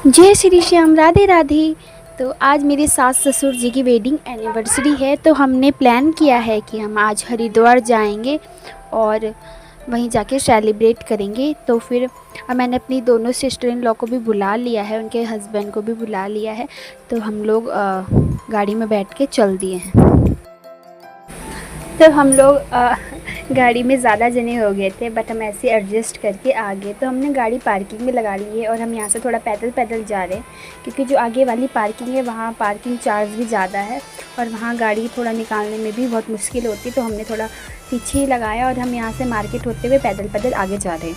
जय श्री श्याम, राधे राधे। तो आज मेरे सास ससुर जी की वेडिंग एनिवर्सरी है, तो हमने प्लान किया है कि हम आज हरिद्वार जाएंगे और वहीं जाके सेलिब्रेट करेंगे। तो फिर अब मैंने अपनी दोनों सिस्टर इन लॉ को भी बुला लिया है, उनके हस्बैंड को भी बुला लिया है। तो हम लोग गाड़ी में बैठ के चल दिए हैं। तो हम लोग गाड़ी में ज़्यादा जने हो गए थे, बट हम ऐसे एडजस्ट करके आ गए। तो हमने गाड़ी पार्किंग में लगा ली है और हम यहाँ से थोड़ा पैदल पैदल जा रहे हैं, क्योंकि जो आगे वाली पार्किंग है वहाँ पार्किंग चार्ज भी ज़्यादा है और वहाँ गाड़ी थोड़ा निकालने में भी बहुत मुश्किल होती है। तो हमने थोड़ा पीछे ही लगाया और हम यहाँ से मार्केट होते हुए पैदल पैदल आगे जा रहे हैं।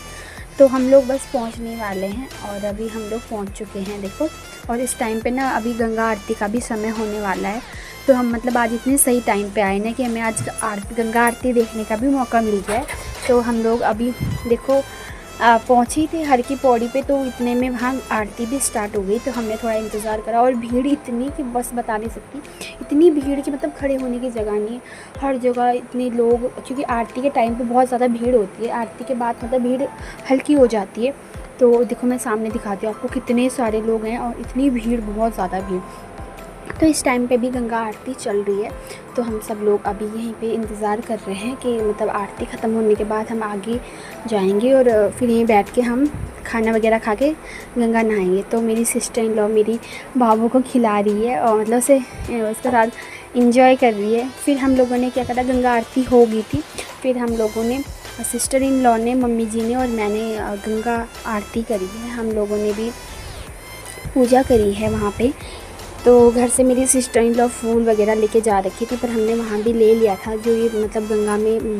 तो हम लोग बस पहुँचने वाले हैं और अभी हम लोग पहुँच चुके हैं, देखो। और इस टाइम पे ना अभी गंगा आरती का भी समय होने वाला है। तो हम मतलब आज इतने सही टाइम पे आए ना कि हमें आज गंगा आरती देखने का भी मौका मिल गया है। तो हम लोग अभी देखो पहुँचे थे हर की पौड़ी पे, तो इतने में वहाँ आरती भी स्टार्ट हो गई। तो हमने थोड़ा इंतज़ार करा और भीड़ इतनी कि बस बता नहीं सकती, इतनी भीड़ कि मतलब खड़े होने की जगह नहीं है। हर जगह इतने लोग, क्योंकि आरती के टाइम पे बहुत ज़्यादा भीड़ होती है, आरती के बाद मतलब भीड़ हल्की हो जाती है। तो देखो मैं सामने दिखाती हूँ आपको कितने सारे लोग हैं और इतनी भीड़, बहुत ज़्यादा भीड़। तो इस टाइम पे भी गंगा आरती चल रही है। तो हम सब लोग अभी यहीं पे इंतज़ार कर रहे हैं कि मतलब आरती ख़त्म होने के बाद हम आगे जाएंगे और फिर यहीं बैठ के हम खाना वगैरह खा के गंगा नहाएंगे। तो मेरी सिस्टर इन लॉ मेरी बाबू को खिला रही है और मतलब से उसके साथ इंजॉय कर रही है। फिर हम लोगों ने क्या करा, गंगा आरती हो गई थी, फिर हम लोगों ने सिस्टर इन लॉ ने, मम्मी जी ने और मैंने गंगा आरती करी है। हम लोगों ने भी पूजा करी है वहाँ पे। तो घर से मेरी सिस्टर इन लॉ फूल वगैरह लेके जा रखी थी, पर हमने वहाँ भी ले लिया था, जो ये मतलब गंगा में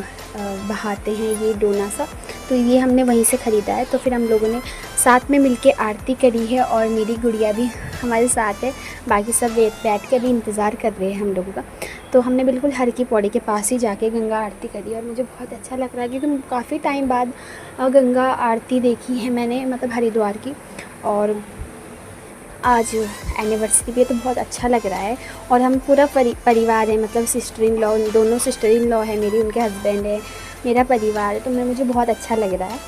बहाते हैं ये डोना सा, तो ये हमने वहीं से ख़रीदा है। तो फिर हम लोगों ने साथ में मिलके आरती करी है और मेरी गुड़िया भी हमारे साथ है। बाकी सब बैठ के अभी इंतज़ार कर रहे हैं हम लोगों का। तो हमने बिल्कुल हर की पौड़ी के पास ही जाके गंगा आरती करी और मुझे बहुत अच्छा लग रहा है, क्योंकि काफ़ी टाइम बाद गंगा आरती देखी है मैंने, मतलब हरिद्वार की। और आज एनिवर्सरी भी है तो बहुत अच्छा लग रहा है। और हम पूरा परिवार है, मतलब सिस्टर इन लॉ, दोनों सिस्टर इन लॉ है मेरी, उनके हस्बैंड है, मेरा परिवार है। तो मुझे बहुत अच्छा लग रहा है।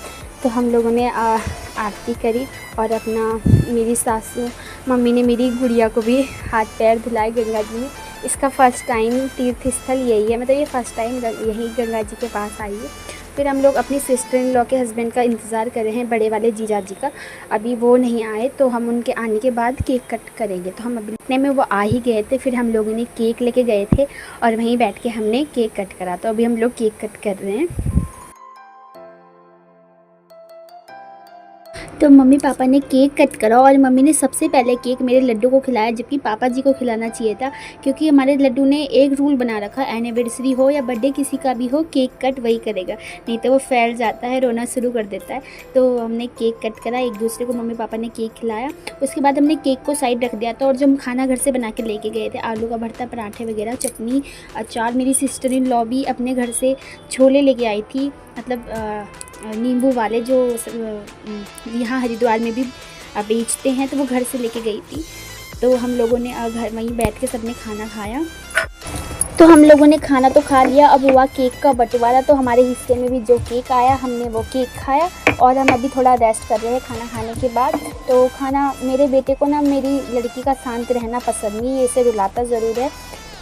तो हम लोगों ने आरती करी और अपना, मेरी सासू मम्मी ने मेरी गुड़िया को भी हाथ पैर धुलाए गंगा जी में। इसका फ़र्स्ट टाइम तीर्थ स्थल यही है, मतलब ये फ़र्स्ट टाइम यही गंगा जी के पास आई है। फिर हम लोग अपनी सिस्टर इन लॉ के हस्बैंड का इंतज़ार कर रहे हैं, बड़े वाले जीजा जी का। अभी वो नहीं आए, तो हम उनके आने के बाद केक कट करेंगे। तो हम अभी इतने में वो आ ही गए थे, फिर हम लोगों ने केक लेके गए थे और वहीं बैठ के हमने केक कट करा। तो अभी हम लोग केक कट कर रहे हैं। तो मम्मी पापा ने केक कट करा और मम्मी ने सबसे पहले केक मेरे लड्डू को खिलाया, जबकि पापा जी को खिलाना चाहिए था, क्योंकि हमारे लड्डू ने एक रूल बना रखा, एनिवर्सरी हो या बर्थडे किसी का भी हो, केक कट वही करेगा, नहीं तो वो फैल जाता है, रोना शुरू कर देता है। तो हमने केक कट करा, एक दूसरे को मम्मी पापा ने केक खिलाया। उसके बाद हमने केक को साइड रख दिया था और जो हम खाना घर से बना के लेके गए थे, आलू का भरता, पराठे वगैरह, चटनी, अचार, मेरी सिस्टर इन लॉ भी अपने घर से छोले लेके आई थी, मतलब नींबू वाले, जो यहाँ हरिद्वार में भी बेचते हैं, तो वो घर से लेके गई थी। तो हम लोगों ने घर वहीं बैठ के सबने खाना खाया। तो हम लोगों ने खाना तो खा लिया, अब हुआ केक का बंटवारा। तो हमारे हिस्से में भी जो केक आया हमने वो केक खाया और हम अभी थोड़ा रेस्ट कर रहे हैं खाना खाने के बाद। तो खाना, मेरे बेटे को ना मेरी लड़की का शांत रहना पसंद नहीं, ये इसे रुलाता ज़रूर है,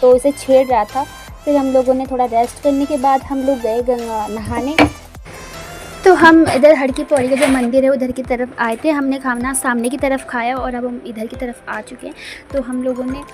तो इसे छेड़ रहा था। फिर हम लोगों ने थोड़ा रेस्ट करने के बाद हम लोग गए गंगा नहाने। तो हम इधर हर की पौड़ी का जो मंदिर है उधर की तरफ आए थे, हमने खाना सामने की तरफ खाया और अब हम इधर की तरफ आ चुके हैं। तो हम लोगों ने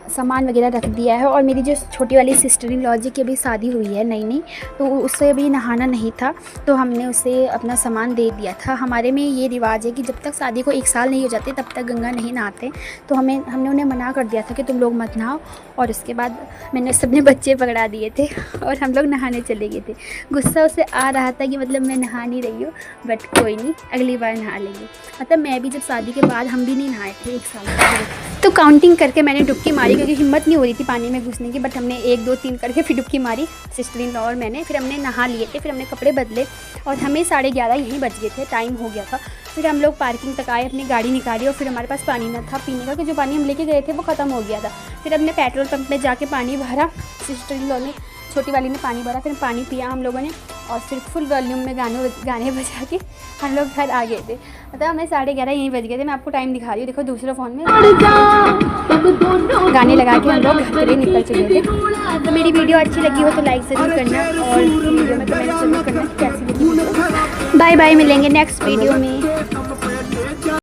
सामान वगैरह रख दिया है और मेरी जो छोटी वाली सिस्टर इन लॉ जी की अभी शादी हुई है नई नई, तो उससे अभी नहाना नहीं था, तो हमने उसे अपना सामान दे दिया था। हमारे में ये रिवाज है कि जब तक शादी को 1 साल नहीं हो जाते तब तक गंगा नहीं नहाते। तो हमने उन्हें मना कर दिया था कि तुम लोग मत नहाओ, और उसके बाद मैंने सबने बच्चे पकड़ा दिए थे और हम लोग नहाने चले गए थे। गुस्सा उसे आ रहा था कि मतलब मैं नहा नहीं रही हूँ, बट कोई नहीं, अगली बार नहा लेंगे। मतलब मैं भी जब शादी के बाद हम भी नहीं नहाए थे 1 साल तक। तो काउंटिंग करके मैंने डुबकी मारी, क्योंकि हिम्मत नहीं हो रही थी पानी में घुसने की, बट हमने 1 2 3 करके फिर डुबकी मारी, सिस्टर इन लॉ और मैंने। फिर हमने नहा लिए थे, फिर हमने कपड़े बदले और हमें 11:30 यहीं बज गए थे, टाइम हो गया था। फिर हम लोग पार्किंग तक आए, अपनी गाड़ी निकाली और फिर हमारे पास पानी न था पीने का, कि जो पानी हम लेके गए थे वो ख़त्म हो गया था। फिर हमने पेट्रोल पंप में जाके पानी भरा, सिस्टर इन लॉ ने छोटी वाली ने पानी भरा, फिर पानी पिया हम लोगों ने और फिर फुल वॉल्यूम में गाने बजा के हम लोग घर आ गए थे। मतलब हमें 11:30 यहीं बज गए थे। मैं आपको टाइम दिखा रही हूँ, देखो दूसरे फ़ोन में गाने लगा के हम लोग घर के लिए निकल चुके थे। तो मेरी वीडियो अच्छी लगी हो तो लाइक ज़रूर करना और वीडियो में कमेंट ज़रूर करना कैसी लगी। बाय बाय, मिलेंगे नेक्स्ट वीडियो में।